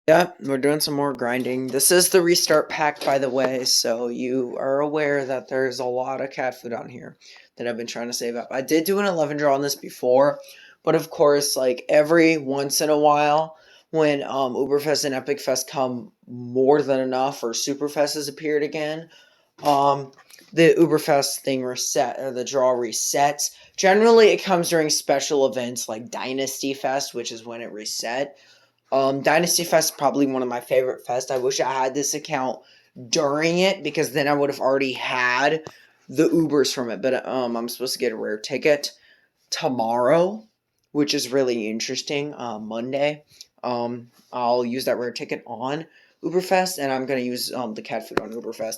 Yeah, we're doing some more grinding. This is the restart pack, by the way, so you are aware that there's a lot of cat food on here that I've been trying to save up. I did do an 11 draw on this before, but of course, like every once in a while, when Uberfest and Epic Fest come more than enough, or Superfest has appeared again, um, the Uberfest thing reset, or the draw resets. Generally, it comes during special events like Dynasty Fest, which is when it reset. Dynasty Fest is probably one of my favorite fests. I wish I had this account during it because then I would have already had the Ubers from it. But I'm supposed to get a rare ticket tomorrow, which is really interesting. Monday, I'll use that rare ticket on Uberfest, and I'm gonna use the cat food on Uberfest.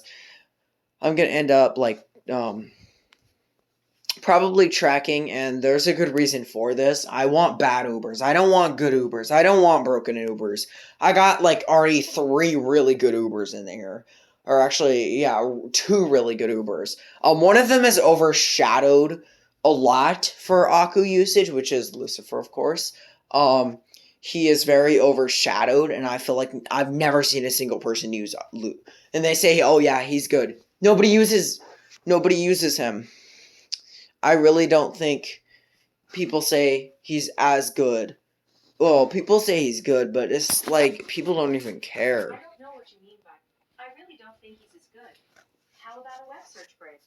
I'm gonna end up like probably tracking, and there's a good reason for this. I want bad Ubers. I don't want good Ubers. I don't want broken Ubers. I got like already three really good Ubers in there. Or actually, yeah, two really good Ubers. One of them is overshadowed a lot for Aku usage, which is Lucifer, of course. Um, he is very overshadowed, and I feel like I've never seen a single person use Lu. And they say, "Oh yeah, he's good." Nobody uses him. I really don't think people say he's as good. Well, people say he's good, but it's like people don't even care. I don't know what you mean by I really don't think he's as good. How about a web search break?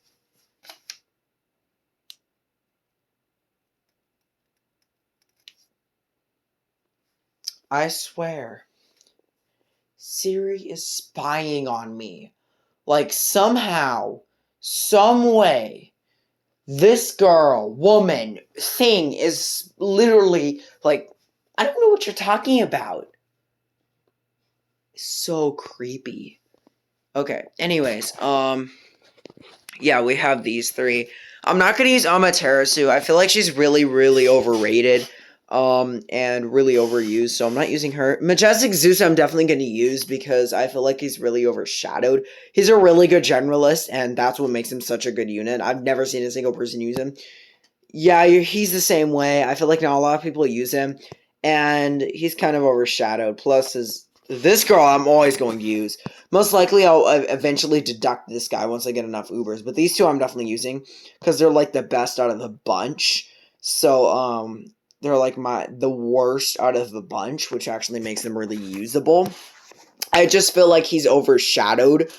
I swear, Siri is spying on me. Like somehow, some way, this girl, woman, thing is literally like, I don't know what you're talking about. So creepy. Okay, anyways, yeah, we have these three. I'm not gonna use Amaterasu. I feel like she's really, really overrated, and really overused. So I'm not using her. Majestic Zeus, I'm definitely gonna use because I feel like he's really overshadowed. He's a really good generalist, and that's what makes him such a good unit. I've never seen a single person use him. Yeah, he's the same way. I feel like not a lot of people use him, and he's kind of overshadowed. Plus, this girl I'm always going to use. Most likely, I'll eventually deduct this guy once I get enough Ubers. But these two I'm definitely using because they're like the best out of the bunch. So they're like the worst out of the bunch, which actually makes them really usable. I just feel like he's overshadowed.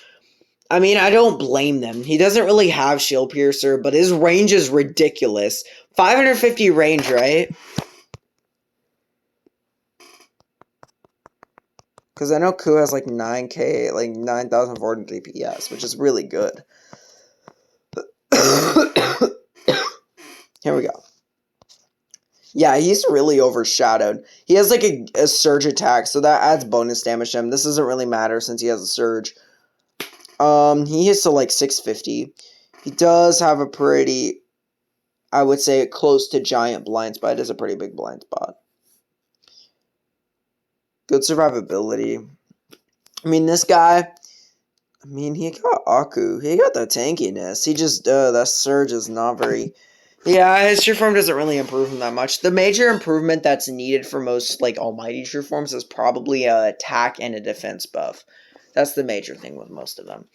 I mean, I don't blame them. He doesn't really have Shield Piercer, but his range is ridiculous. 550 range, right? Because I know Ku has like 9k, like 9,400 DPS, which is really good. Here we go. Yeah, he's really overshadowed. He has like a surge attack, so that adds bonus damage to him. This doesn't really matter since he has a surge. He hits to like 650. He does have a pretty, I would say, close to giant blind spot. It is a pretty big blind spot. Good survivability. I mean, this guy, I mean, he got Aku. He got the tankiness. He just, that surge is not very... Yeah, his true form doesn't really improve him that much. The major improvement that's needed for most, like, almighty true forms is probably a attack and a defense buff. That's the major thing with most of them.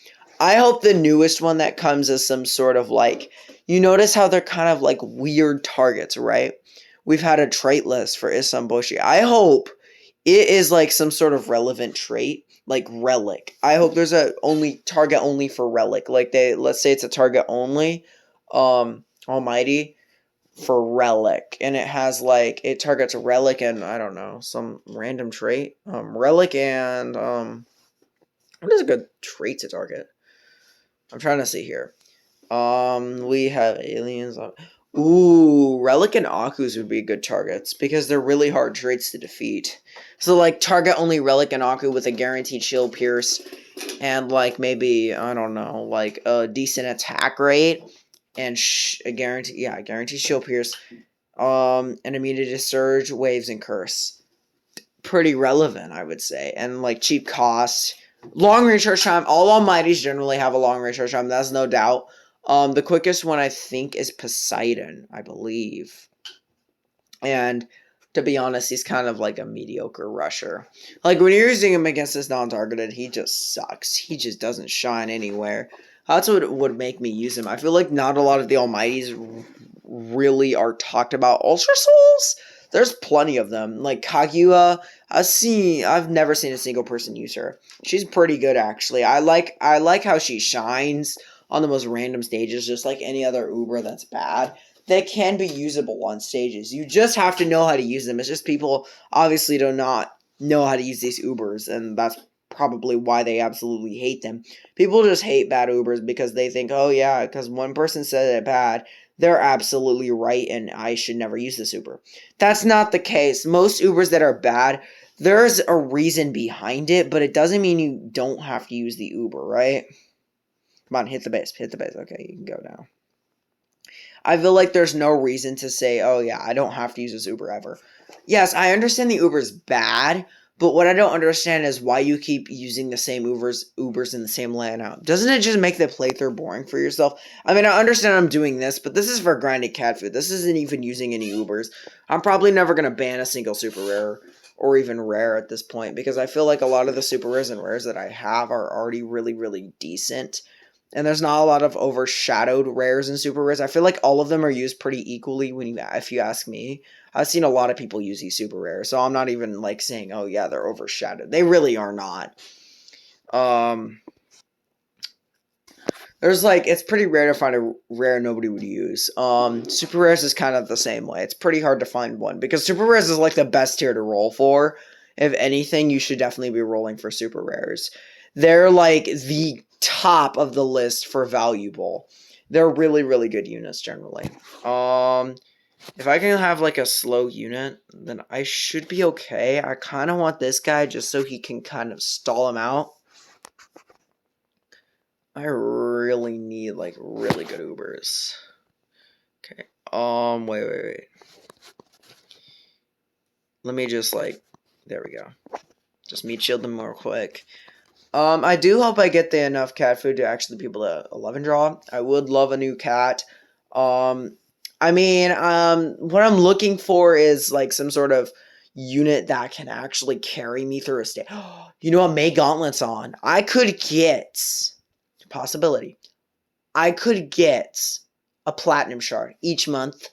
I hope the newest one that comes is some sort of, like... You notice how they're kind of, like, weird targets, right? We've had a trait list for Isamboshi. I hope it is, like, some sort of relevant trait. Like relic. I hope there's a target only for relic. Like let's say it's a target only, almighty for relic, and it has like it targets a relic and I don't know some random trait. Relic and what is a good trait to target? I'm trying to see here. We have aliens. Ooh, Relic and Akus would be good targets because they're really hard traits to defeat. So, like, target only Relic and Aku with a guaranteed shield pierce and, like, maybe, I don't know, like, a decent attack rate and a guaranteed shield pierce, and immunity to surge, waves, and curse. Pretty relevant, I would say. And, like, cheap cost. Long range charge time. All Almighties generally have a long range charge time, that's no doubt. The quickest one I think is Poseidon, I believe. And To be honest, he's kind of like a mediocre rusher. Like, when you're using him against this non-targeted, he just sucks. He just doesn't shine anywhere. That's what would make me use him. I feel like not a lot of the Almighties really are talked about. Ultra Souls? There's plenty of them. Like, Kaguya, I've never seen a single person use her. She's pretty good, actually. I like how she shines on the most random stages, just like any other Uber that's bad. They can be usable on stages. You just have to know how to use them. It's just people obviously do not know how to use these Ubers, and that's probably why they absolutely hate them. People just hate bad Ubers because they think, oh yeah, because one person said it bad, they're absolutely right, and I should never use this Uber. That's not the case. Most Ubers that are bad, there's a reason behind it, but it doesn't mean you don't have to use the Uber, right? Come on, hit the base. Hit the base. Okay, you can go now. I feel like there's no reason to say, oh yeah, I don't have to use this Uber ever. Yes, I understand the Uber's bad, but what I don't understand is why you keep using the same Ubers in the same layout. Doesn't it just make the playthrough boring for yourself? I mean, I understand I'm doing this, but this is for grinding cat food. This isn't even using any Ubers. I'm probably never going to ban a single super rare or even rare at this point because I feel like a lot of the super rares and rares that I have are already really, really decent. And there's not a lot of overshadowed rares and super rares. I feel like all of them are used pretty equally if you ask me. I've seen a lot of people use these super rares, so I'm not even like saying, oh yeah, they're overshadowed. They really are not. There's like, it's pretty rare to find a rare nobody would use. Super rares is kind of the same way. It's pretty hard to find one because super rares is like the best tier to roll for. If anything, you should definitely be rolling for super rares. They're like the top of the list for valuable. They're really, really good units generally. If I can have like a slow unit, then I should be okay. I kind of want this guy just so he can kind of stall him out. I really need like really good Ubers. Okay. Wait. Let me just like, there we go. Just meat shield them real quick. I do hope I get enough cat food to actually be able to 11 draw. I would love a new cat. What I'm looking for is like some sort of unit that can actually carry me through a stage. You know what? May Gauntlet's on. I could get, possibility, I could get a platinum shard each month,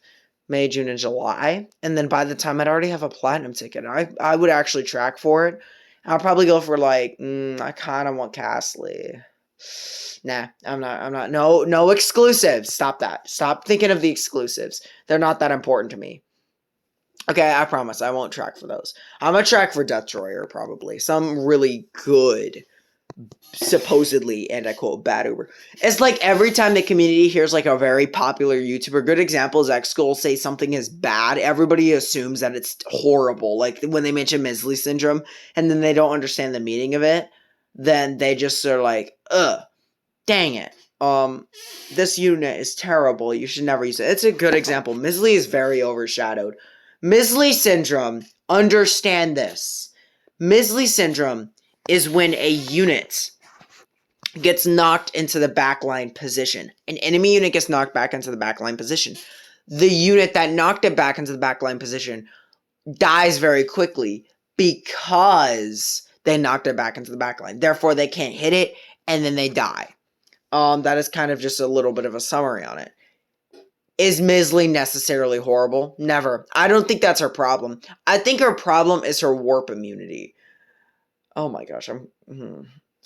May, June, and July. And then by the time I'd already have a platinum ticket, I would actually track for it. I'll probably go for like, I kind of want Castley. Nah, I'm not. No exclusives. Stop that. Stop thinking of the exclusives. They're not that important to me. Okay, I promise I won't track for those. I'm gonna track for Death Destroyer probably. Some really good, supposedly, and I quote, bad Uber. It's like every time the community hears like a very popular YouTuber, good example is X-Skull say something is bad, everybody assumes that it's horrible. Like when they mention Misley syndrome and then they don't understand the meaning of it, then they just are like, ugh, dang it. This unit is terrible. You should never use it. It's a good example. Misley is very overshadowed. Misley syndrome, understand this. Misley syndrome is when a unit gets knocked into the backline position. An enemy unit gets knocked back into the backline position. The unit that knocked it back into the backline position dies very quickly because they knocked it back into the backline. Therefore, they can't hit it, and then they die. That is kind of just a little bit of a summary on it. Is Misley necessarily horrible? Never. I don't think that's her problem. I think her problem is her warp immunity. Oh my gosh, I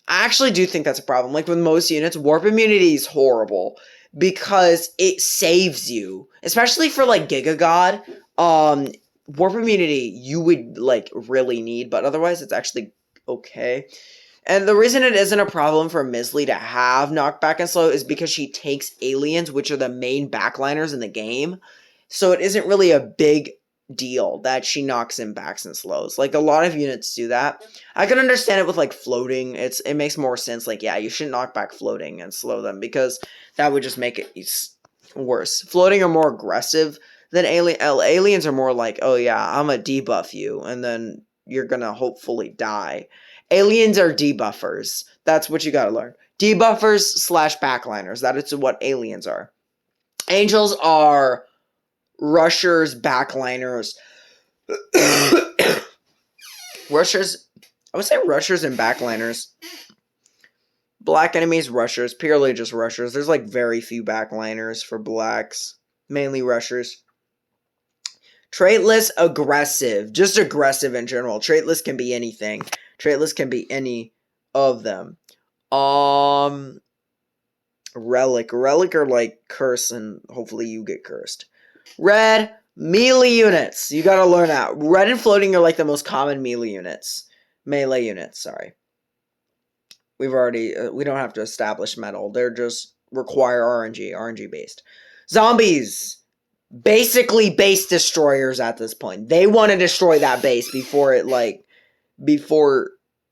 actually do think that's a problem. Like with most units, warp immunity is horrible because it saves you, especially for like Giga God. Warp immunity you would like really need, but otherwise it's actually okay. And the reason it isn't a problem for Misley to have knockback and slow is because she takes aliens, which are the main backliners in the game. So it isn't really a big deal that she knocks in backs and slows. Like a lot of units do that. I can understand it with like floating. It makes more sense. Like, yeah, you shouldn't knock back floating and slow them because that would just make it worse. Floating are more aggressive than aliens are more like, oh yeah, I'm gonna debuff you and then you're gonna hopefully die. Aliens are debuffers. That's what you gotta learn. Debuffers / backliners. That is what aliens are. Angels are rushers, backliners. Rushers, I would say rushers and backliners. Black enemies, rushers, purely just rushers. There's like very few backliners for blacks, mainly rushers. Traitless, aggressive, just aggressive in general. Traitless can be anything. Traitless can be any of them. Relic are like curse, and hopefully you get cursed. Red, melee units. You gotta learn that. Red and floating are like the most common melee units. Melee units, sorry. We've already, we don't have to establish metal. They're just require RNG based. Zombies. Basically base destroyers at this point. They want to destroy that base before,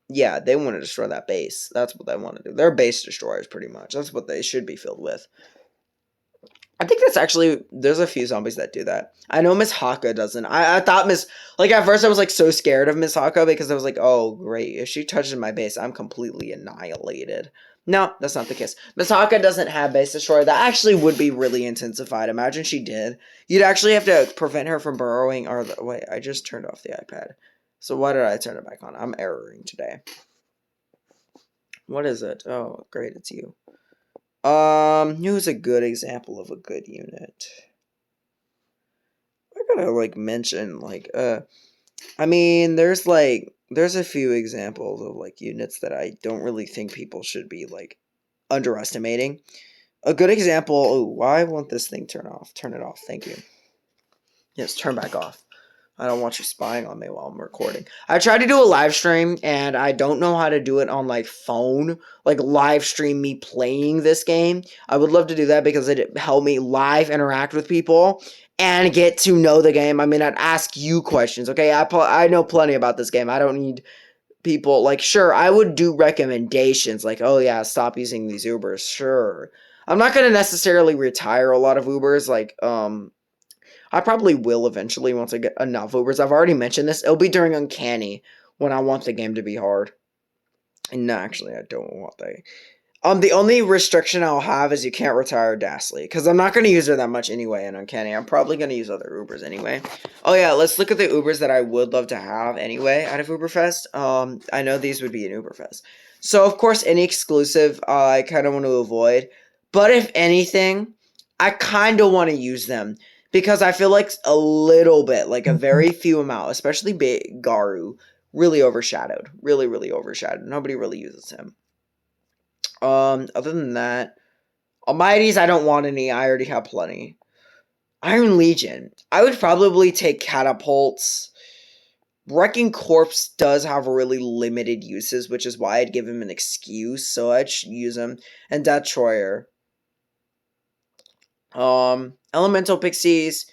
yeah, they want to destroy that base. That's what they want to do. They're base destroyers, pretty much. That's what they should be filled with. I think that's actually, there's a few zombies that do that. I know Miss Haka doesn't. I thought at first I was like so scared of Miss Haka because I was like, oh great, if she touches my base, I'm completely annihilated. No, that's not the case. Miss Haka doesn't have base destroyer. That actually would be really intensified. Imagine she did. You'd actually have to prevent her from burrowing, wait, I just turned off the iPad. So why did I turn it back on? I'm erroring today. What is it? Oh, great, it's you. Who's a good example of a good unit? I gotta, mention, I mean, there's a few examples of, units that I don't really think people should be, underestimating. A good example, oh, why won't this thing turn off? Turn it off, thank you. Yes, turn back off. I don't want you spying on me while I'm recording. I tried to do a live stream, and I don't know how to do it on, phone. Live stream me playing this game. I would love to do that because it'd help me live interact with people and get to know the game. I mean, I'd ask you questions, okay? I know plenty about this game. I don't need people, sure, I would do recommendations, oh, yeah, stop using these Ubers, sure. I'm not going to necessarily retire a lot of Ubers, I probably will eventually once I get enough Ubers. I've already mentioned this. It'll be during Uncanny when I want the game to be hard. And no, actually, I don't want that. The only restriction I'll have is you can't retire Dastly, because I'm not going to use her that much anyway in Uncanny. I'm probably going to use other Ubers anyway. Oh yeah, let's look at the Ubers that I would love to have anyway out of Uberfest. I know these would be in Uberfest. So, of course, any exclusive I kind of want to avoid. But if anything, I kind of want to use them. Because I feel like a little bit, a very few amount, especially Garu, really overshadowed. Really, really overshadowed. Nobody really uses him. Other than that, Almighties, I don't want any. I already have plenty. Iron Legion. I would probably take catapults. Wrecking Corpse does have really limited uses, which is why I'd give him an excuse, so I'd use him. And Destroyer. Elemental Pixies,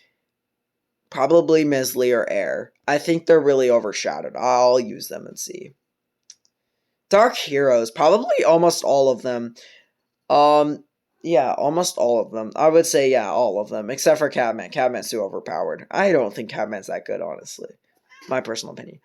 probably Misley or Air. I think they're really overshadowed. I'll use them and see. Dark Heroes, probably almost all of them. Yeah, almost all of them. I would say, yeah, all of them, except for Catman. Catman's too overpowered. I don't think Catman's that good, honestly. My personal opinion.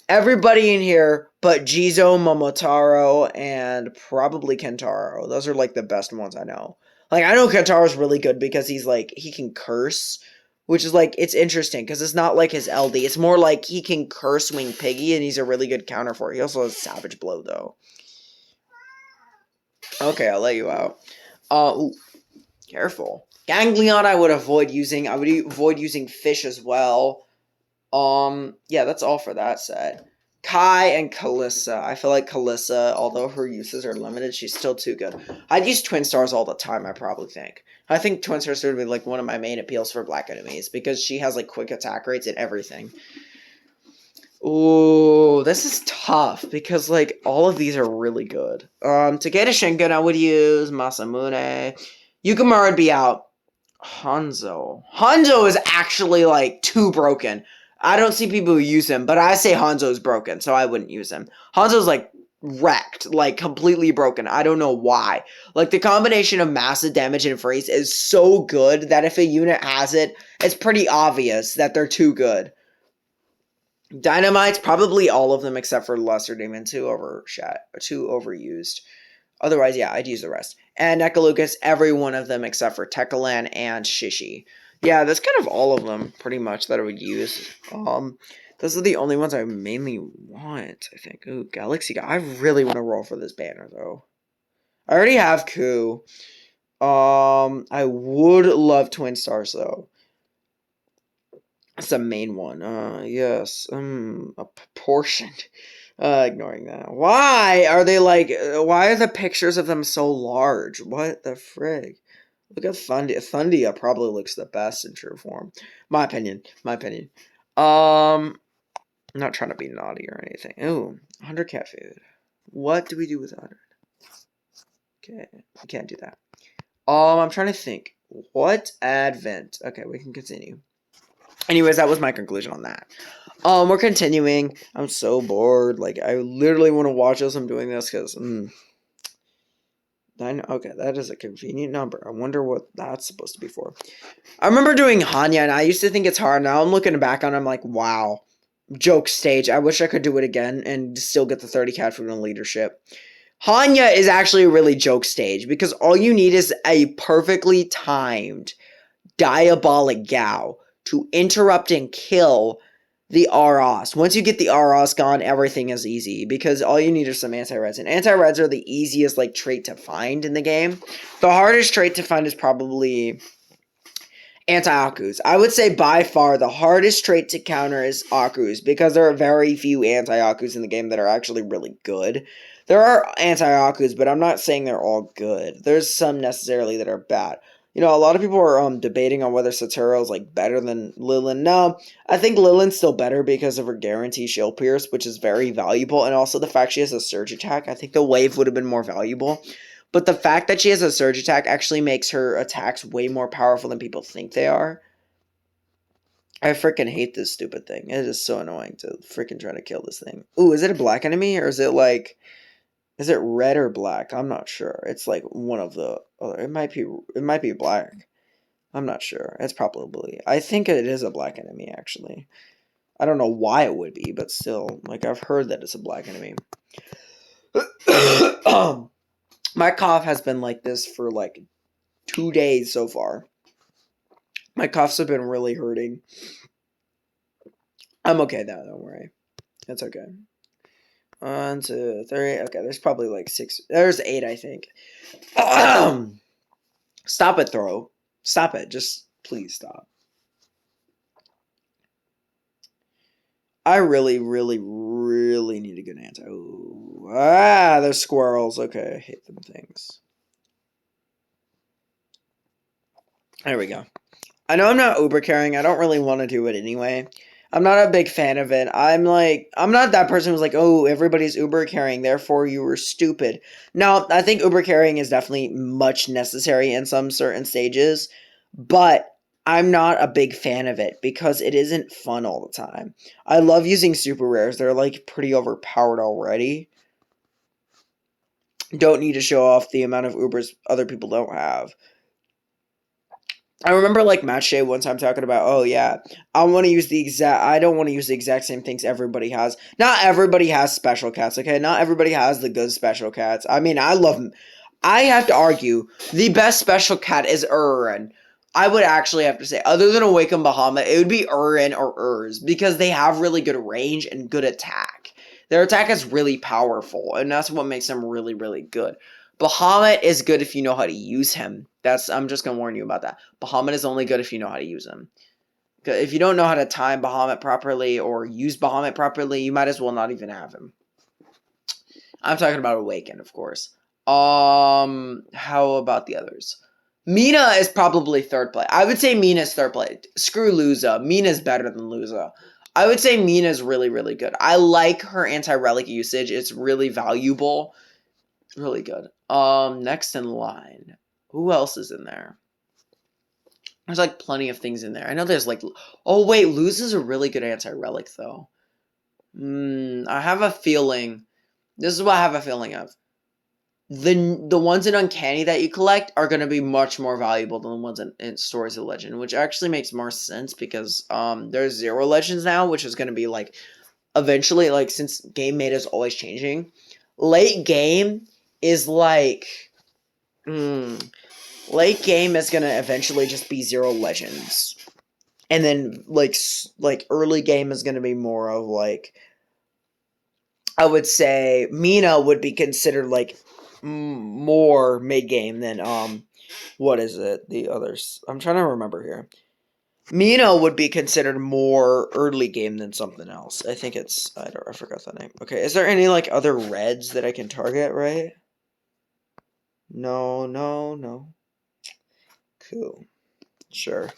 Everybody in here but Jizo, Momotaro, and probably Kentaro. Those are, the best ones I know. I know Kentaro's really good because he's, he can curse, which is, it's interesting, because it's not like his LD. It's more like he can curse Wing Piggy, and he's a really good counter for it. He also has Savage Blow, though. Okay, I'll let you out. Ooh, careful. Ganglion I would avoid using. I would avoid using Fish as well. Yeah, that's all for that set. Kai and Kalissa. I feel like Kalissa, although her uses are limited, she's still too good. I'd use Twin Stars all the time, I probably think. I think Twin Stars would be, one of my main appeals for black enemies, because she has, quick attack rates and everything. Ooh, this is tough, because, all of these are really good. Takeda Shinken, I would use Masamune. Yukimura would be out. Hanzo. Hanzo is actually, too broken. I don't see people who use him, but I say Hanzo's broken, so I wouldn't use him. Hanzo's, wrecked, completely broken. I don't know why. The combination of massive damage and freeze is so good that if a unit has it, it's pretty obvious that they're too good. Dynamites, probably all of them except for Lesser Demon, too overused. Otherwise, yeah, I'd use the rest. And Ekalukas, every one of them except for Tekalan and Shishi. Yeah, that's kind of all of them, pretty much, that I would use. Those are the only ones I mainly want, I think. Ooh, Galaxy Guy. I really want to roll for this banner, though. I already have Coup. I would love Twin Stars, though. That's the main one. Yes. A proportion. Ignoring that. Why are they like? Why are the pictures of them so large? What the frig? Look at Thundia. Thundia probably looks the best in true form. My opinion. My opinion. I'm not trying to be naughty or anything. Ooh, 100 cat food. What do we do with 100? Okay, we can't do that. I'm trying to think. What advent? Okay, we can continue. Anyways, that was my conclusion on that. We're continuing. I'm so bored. Like, I literally want to watch as I'm doing this because, okay, that is a convenient number. I wonder what that's supposed to be for. I remember doing Hanya, and I used to think it's hard. Now I'm looking back on it, I'm like, wow. Joke stage. I wish I could do it again and still get the 30 cat food and leadership. Hanya is actually a really joke stage because all you need is a perfectly timed diabolic Gao to interrupt and kill the Aros. Once you get the Aros gone, everything is easy because all you need are some anti-reds. And anti-reds are the easiest like trait to find in the game. The hardest trait to find is probably anti-Akus. I would say by far the hardest trait to counter is Akus because there are very few anti-Akus in the game that are actually really good. There are anti-Akus, but I'm not saying they're all good. There's some necessarily that are bad. You know, a lot of people are debating on whether Satoru is like better than Lilin. No, I think Lilin's still better because of her guarantee shield pierce, which is very valuable, and also the fact she has a surge attack. I think the wave would have been more valuable. But the fact that she has a surge attack actually makes her attacks way more powerful than people think they are. I freaking hate this stupid thing. It is so annoying to freaking try to kill this thing. Ooh, is it a black enemy or is it like... Is it red or black? I'm not sure. It's like one of the other. It might be black. I'm not sure. It's probably... I think it is a black enemy, actually. I don't know why it would be, but still. Like, I've heard that it's a black enemy. My cough has been like this for like 2 days so far. My coughs have been really hurting. I'm okay though, don't worry. It's okay. 1, 2, 3. Okay, there's probably like 6. There's 8, I think. Stop it, Throw. Stop it. Just please stop. I really, really, really need a good answer. Ooh. There's squirrels. Okay, I hate them things. There we go. I know I'm not Uber carrying. I don't really want to do it anyway. I'm not a big fan of it. I'm not that person who's like, oh, everybody's Uber carrying, therefore you were stupid. No, I think Uber carrying is definitely much necessary in some certain stages, but I'm not a big fan of it because it isn't fun all the time. I love using super rares. They're like pretty overpowered already. Don't need to show off the amount of Ubers other people don't have. I remember like Match Day one time talking about, oh yeah, I don't want to use the exact same things everybody has. Not everybody has special cats, okay? Not everybody has the good special cats. I mean, I love them. I have to argue, the best special cat is Urin. I would actually have to say, other than Awaken Bahamut, it would be Urin or Urs, because they have really good range and good attack. Their attack is really powerful, and that's what makes them really, really good. Bahamut is good if you know how to use him. I'm just gonna warn you about that. Bahamut is only good if you know how to use him. If you don't know how to time Bahamut properly or use Bahamut properly, you might as well not even have him. I'm talking about Awaken, of course. How about the others? Mina is probably third play. I would say Mina's third play. Screw Luza. Mina's better than Luza. I would say Mina's really, really good. I like her anti-relic usage. It's really valuable. Really good. Next in line. Who else is in there? There's like plenty of things in there. I know there's like... Oh wait, Luz is a really good anti-relic though. I have a feeling... This is what I have a feeling of. The ones in Uncanny that you collect are going to be much more valuable than the ones in Stories of Legend, which actually makes more sense because there's 0 Legends now, which is going to be like... Eventually, like, since game meta is always changing, late game is like... Late game is gonna eventually just be 0 legends. And then, like early game is gonna be more of, like, I would say Mina would be considered, like, more mid-game than, what is it? The others. I'm trying to remember here. Mina would be considered more early game than something else. I think it's, I forgot the name. Okay, is there any, like, other reds that I can target, right? No. Cool. Sure.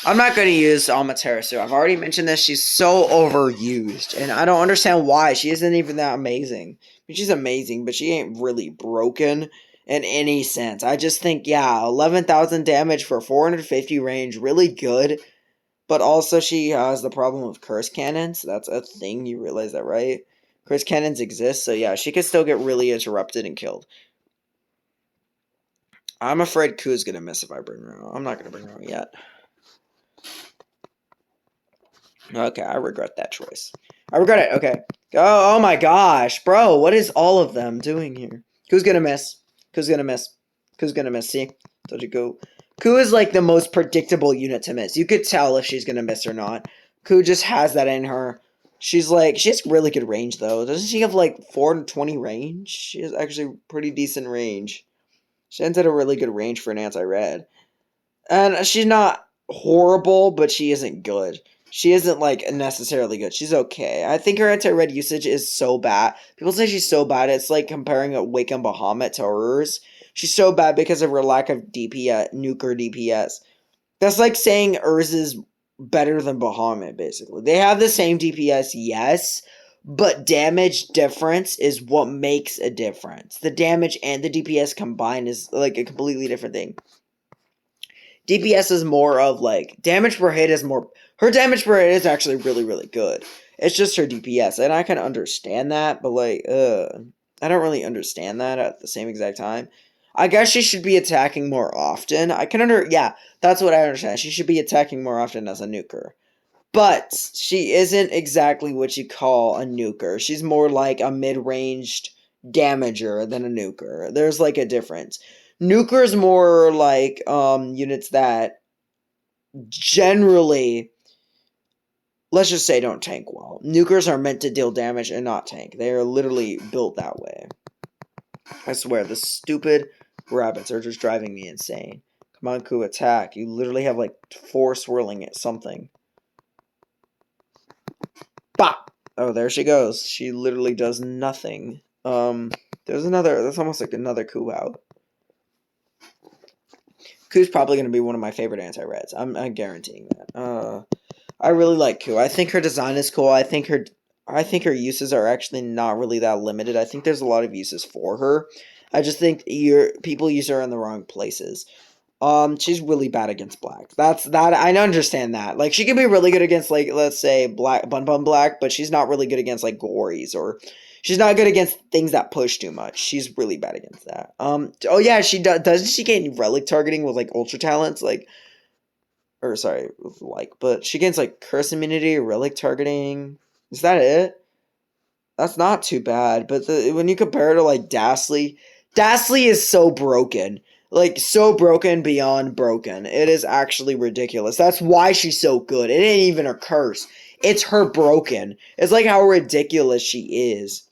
I'm not going to use Amaterasu. I've already mentioned this. She's so overused, and I don't understand why. She isn't even that amazing. I mean, she's amazing, but she ain't really broken in any sense. I just think, yeah, 11,000 damage for 450 range, really good. But also she has the problem of curse cannons. That's a thing. You realize that, right? Curse cannons exist, so yeah, she could still get really interrupted and killed. I'm afraid Ku's gonna miss if I bring her out. I'm not gonna bring her out yet. Okay, I regret that choice. I regret it. Okay. Oh my gosh, bro, what is all of them doing here? Ku's gonna miss. Ku's gonna miss. Ku's gonna miss. See? Told you Ku. Ku is like the most predictable unit to miss. You could tell if she's gonna miss or not. Ku just has that in her. She has really good range though. Doesn't she have like 420 range? She has actually pretty decent range. She ends at a really good range for an anti-red. And she's not horrible, but she isn't good. She isn't, like, necessarily good. She's okay. I think her anti-red usage is so bad. People say she's so bad. It's like comparing a Wiccan Bahamut to hers. She's so bad because of her lack of DPS, nuker DPS. That's like saying Urs is better than Bahamut, basically. They have the same DPS, yes, but damage difference is what makes a difference. The damage and the DPS combined is, like, a completely different thing. DPS is more of, like, damage per hit is more. Her damage per hit is actually really, really good. It's just her DPS, and I can understand that, but, like, I don't really understand that at the same exact time. I guess she should be attacking more often. Yeah, that's what I understand. She should be attacking more often as a nuker. But she isn't exactly what you call a nuker. She's more like a mid-ranged damager than a nuker. There's, like, a difference. Nuker's more like units that generally, let's just say, don't tank well. Nukers are meant to deal damage and not tank. They are literally built that way. I swear, the stupid rabbits are just driving me insane. Come on, Ku, attack. You literally have like 4 swirling at something. Bop! Oh, there she goes. She literally does nothing. That's almost like another Ku out. Ku's probably going to be one of my favorite anti-reds. I'm guaranteeing that. I really like Ku. I think her design is cool. I think her uses are actually not really that limited. I think there's a lot of uses for her. I just think people use her in the wrong places. She's really bad against black. I understand that. Like, she can be really good against, like, let's say Bun Black, but she's not really good against, like, Gories, or she's not good against things that push too much. She's really bad against that. Oh yeah, she doesn't she gain relic targeting with, like, ultra talents, like, or sorry, but she gains, like, curse immunity, relic targeting. Is that it? That's not too bad, but when you compare her to, like, Dastly is so broken. Like, so broken beyond broken. It is actually ridiculous. That's why she's so good. It ain't even her curse. It's her broken. It's like how ridiculous she is.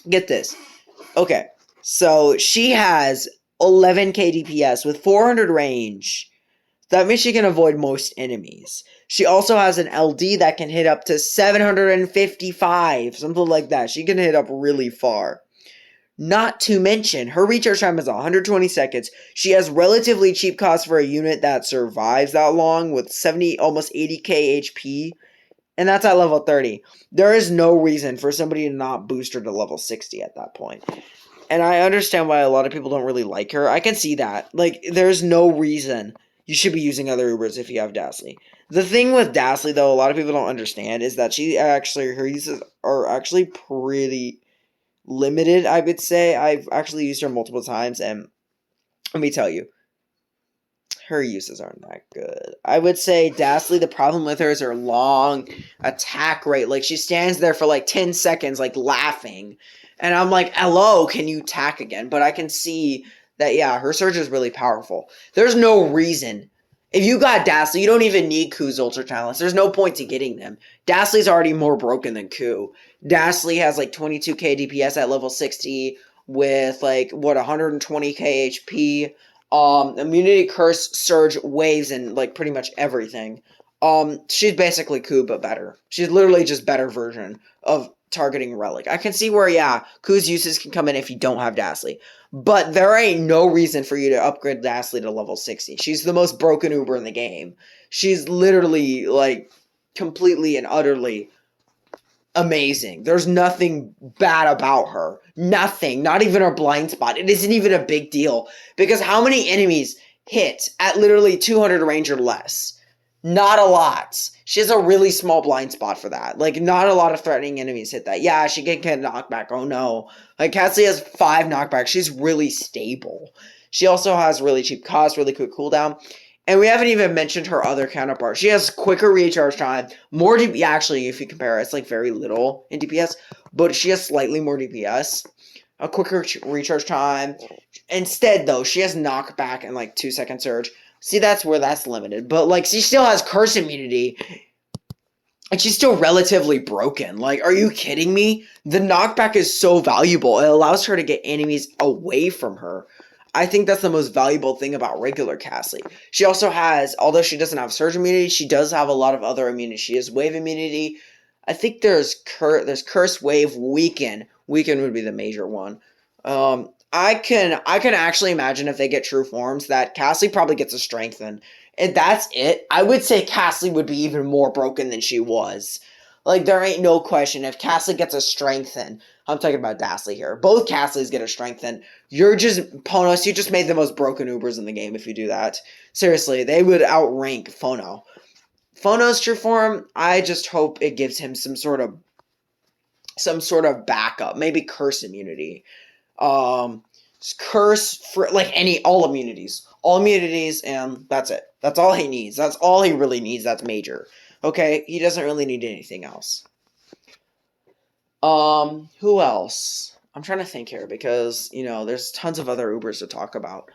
Get this. Okay, so she has 11k DPS with 400 range. That means she can avoid most enemies. She also has an LD that can hit up to 755, something like that. She can hit up really far. Not to mention, her recharge time is 120 seconds. She has relatively cheap cost for a unit that survives that long with almost 80k HP. And that's at level 30. There is no reason for somebody to not boost her to level 60 at that point. And I understand why a lot of people don't really like her. I can see that. Like, there's no reason you should be using other Ubers if you have Dastly. The thing with Dastly, though, a lot of people don't understand, is that her uses are actually pretty limited, I would say. I've actually used her multiple times, and let me tell you, her uses aren't that good. I would say Dastly, the problem with her is her long attack rate. Like, she stands there for like 10 seconds, like, laughing. And I'm like, hello, can you attack again? But I can see that, yeah, her surge is really powerful. There's no reason. If you got Dazzly, you don't even need Ku's Ultra Talents. There's no point to getting them. Dazzly's already more broken than Ku. Dazzly has like 22k DPS at level 60 with like, 120k HP. Immunity, Curse, Surge, Waves, and like pretty much everything. She's basically Ku, but better. She's literally just better version of targeting Relic. I can see where, yeah, Ku's uses can come in if you don't have Dazzly. But there ain't no reason for you to upgrade Dazzly to level 60. She's the most broken Uber in the game. She's literally, like, completely and utterly amazing. There's nothing bad about her. Nothing. Not even her blind spot. It isn't even a big deal. Because how many enemies hit at literally 200 range or less? Not a lot. She has a really small blind spot for that. Like, not a lot of threatening enemies hit that. Yeah, she can get knockback. Oh, no. Like, Cassie has 5 knockbacks. She's really stable. She also has really cheap cost, really quick cooldown. And we haven't even mentioned her other counterpart. She has quicker recharge time, more DPS. Actually, if you compare, it's like very little in DPS, but she has slightly more DPS, a quicker recharge time. Instead, though, she has knockback and like 2-second surge. See, that's where that's limited. But like, she still has curse immunity, and she's still relatively broken. Like, are you kidding me? The knockback is so valuable. It allows her to get enemies away from her. I think that's the most valuable thing about regular Cassie. She also has, although she doesn't have surge immunity, she does have a lot of other immunity. She has wave immunity. I think there's curse, wave, weaken. Weaken would be the major one. I can actually imagine if they get true forms that Cassie probably gets a strengthen. And that's it. I would say Cassie would be even more broken than she was. Like, there ain't no question. If Cassie gets a strengthen, I'm talking about Dazzly here. Both Cassies get a strengthen. You're just, Ponos, you just made the most broken Ubers in the game if you do that. Seriously, they would outrank Phono. Phono's true form, I just hope it gives him some sort of backup. Maybe curse immunity. Curse for, like, all immunities. All immunities, and that's it. That's all he needs. That's all he really needs. That's major. Okay, he doesn't really need anything else. Who else? I'm trying to think here because, there's tons of other Ubers to talk about.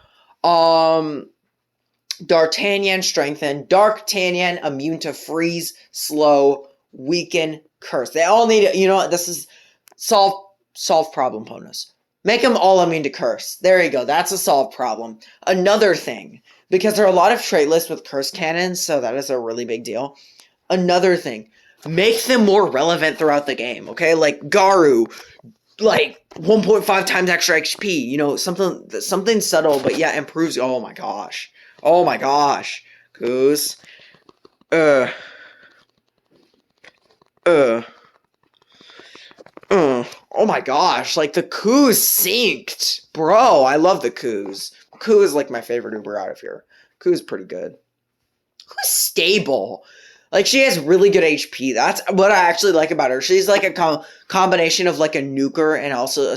D'Artagnan strengthen. D'Artagnan immune to freeze, slow, weaken, curse. They all need it. You know what? This is solve problem, Ponos. Make them all immune to curse. There you go. That's a solved problem. Another thing, because there are a lot of trait lists with curse cannons, so that is a really big deal. Another thing, make them more relevant throughout the game, okay? Like Garu, like 1.5 times extra HP, something subtle, but yeah, improves. Oh my gosh. Goose. Oh my gosh, like the Ku's synced. Bro, I love the Ku's. Ku is like my favorite Uber out of here. Ku's pretty good. Ku's stable. Like, she has really good HP. That's what I actually like about her. She's like a combination of like a nuker and also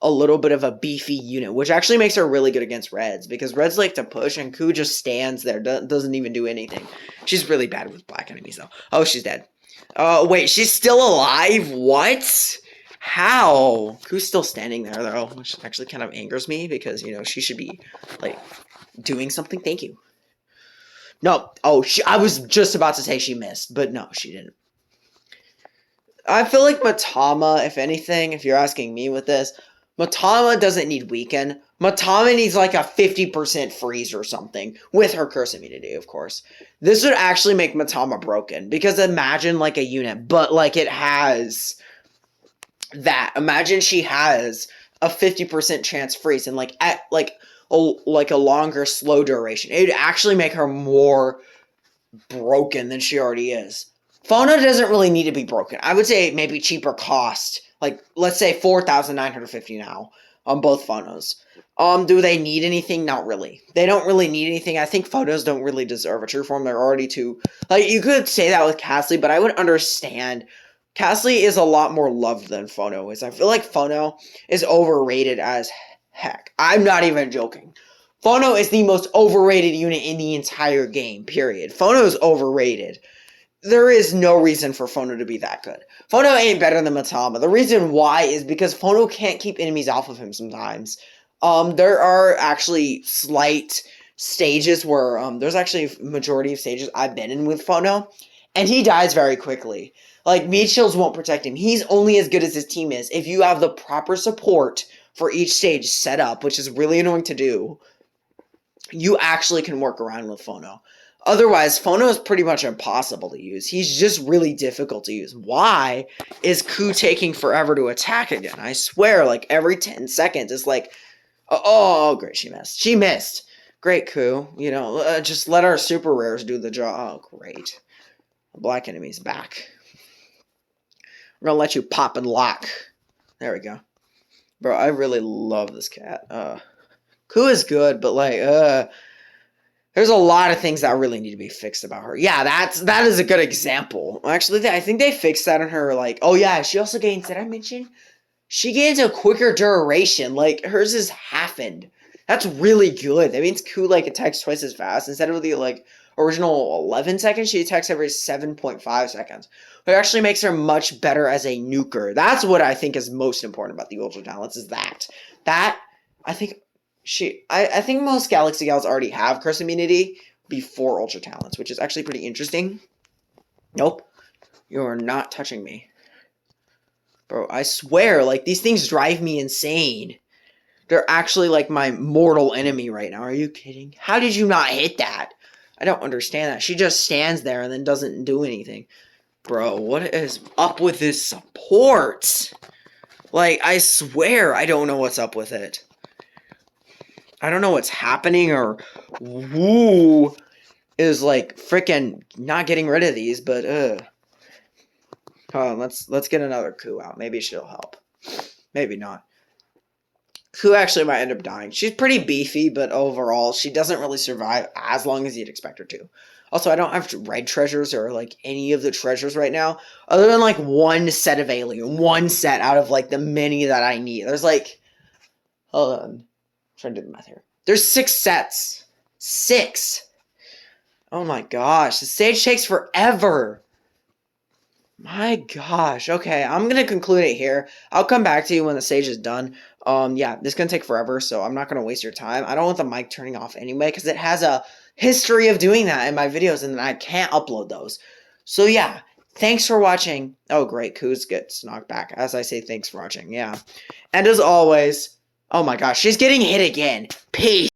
a little bit of a beefy unit, which actually makes her really good against Reds, because Reds like to push and Ku just stands there, doesn't even do anything. She's really bad with black enemies though. Oh, she's dead. Wait, she's still alive? What? How? Ku's still standing there though, which actually kind of angers me because, she should be like doing something. Thank you. No. Oh, I was just about to say she missed, but no, she didn't. I feel like Matama, if anything, if you're asking me with this, Matama doesn't need weaken. Matama needs like a 50% freeze or something, with her curse immunity, of course. This would actually make Matama broken, because imagine like a unit, but like it has that. Imagine she has a 50% chance freeze and like at like a longer slow duration. It would actually make her more broken than she already is. Phono doesn't really need to be broken. I would say maybe cheaper cost. Like, let's say 4,950 now on both Phonos. Do they need anything? Not really. They don't really need anything. I think Phonos don't really deserve a true form. They're already too... Like, you could say that with Cassie, but I would understand. Cassie is a lot more loved than Phono is. I feel like Phono is overrated as heck. I'm not even joking. Phono is the most overrated unit in the entire game, period. Phono is overrated. There is no reason for Phono to be that good. Phono ain't better than Matama. The reason why is because Phono can't keep enemies off of him sometimes. There are actually slight stages where there's actually a majority of stages I've been in with Phono, and he dies very quickly. Like, meat shields won't protect him. He's only as good as his team is. If you have the proper support for each stage set up, which is really annoying to do, you actually can work around with Phono. Otherwise, Phono is pretty much impossible to use. He's just really difficult to use. Why is Ku taking forever to attack again? I swear, like, every 10 seconds, it's like, oh, great, she missed. She missed. Great, Ku. You know, just let our super rares do the job. Oh, great. The black enemy's back. We're gonna let you pop and lock. There we go. Bro, I really love this cat. Ku is good, but, like, there's a lot of things that really need to be fixed about her. Yeah, that is a good example. Actually, I think they fixed that in her, like, oh yeah, she also gains, did I mention? She gains a quicker duration. Like, hers is halfened. That's really good. That means Ku, like, attacks twice as fast. Instead of the, like, original 11 seconds, she attacks every 7.5 seconds. It actually makes her much better as a nuker. That's what I think is most important about the Ultra Talents, is that. That, I think, I think most Galaxy Gals already have Curse Immunity before Ultra Talents, which is actually pretty interesting. Nope. You are not touching me. Bro, I swear, like, these things drive me insane. They're actually, like, my mortal enemy right now. Are you kidding? How did you not hit that? I don't understand that. She just stands there and then doesn't do anything. Bro, what is up with this support? Like, I swear I don't know what's up with it. I don't know what's happening, or who is, like, freaking not getting rid of these, but, Hold on, let's get another Ku out. Maybe she'll help. Maybe not. Ku actually might end up dying. She's pretty beefy, but overall, she doesn't really survive as long as you'd expect her to. Also, I don't have red treasures or, like, any of the treasures right now, other than, like, one set of alien. One set out of, like, the many that I need. There's, like, hold on. I'm trying to do the math here. There's 6 sets. 6! Oh my gosh, the stage takes forever. My gosh. Okay, I'm gonna conclude it here. I'll come back to you when the stage is done. Yeah, this is gonna take forever, so I'm not gonna waste your time. I don't want the mic turning off anyway, because it has a history of doing that in my videos, and I can't upload those. So yeah, thanks for watching. Oh great, Kuz gets knocked back. As I say, thanks for watching, yeah. And as always, oh my gosh, she's getting hit again. Peace.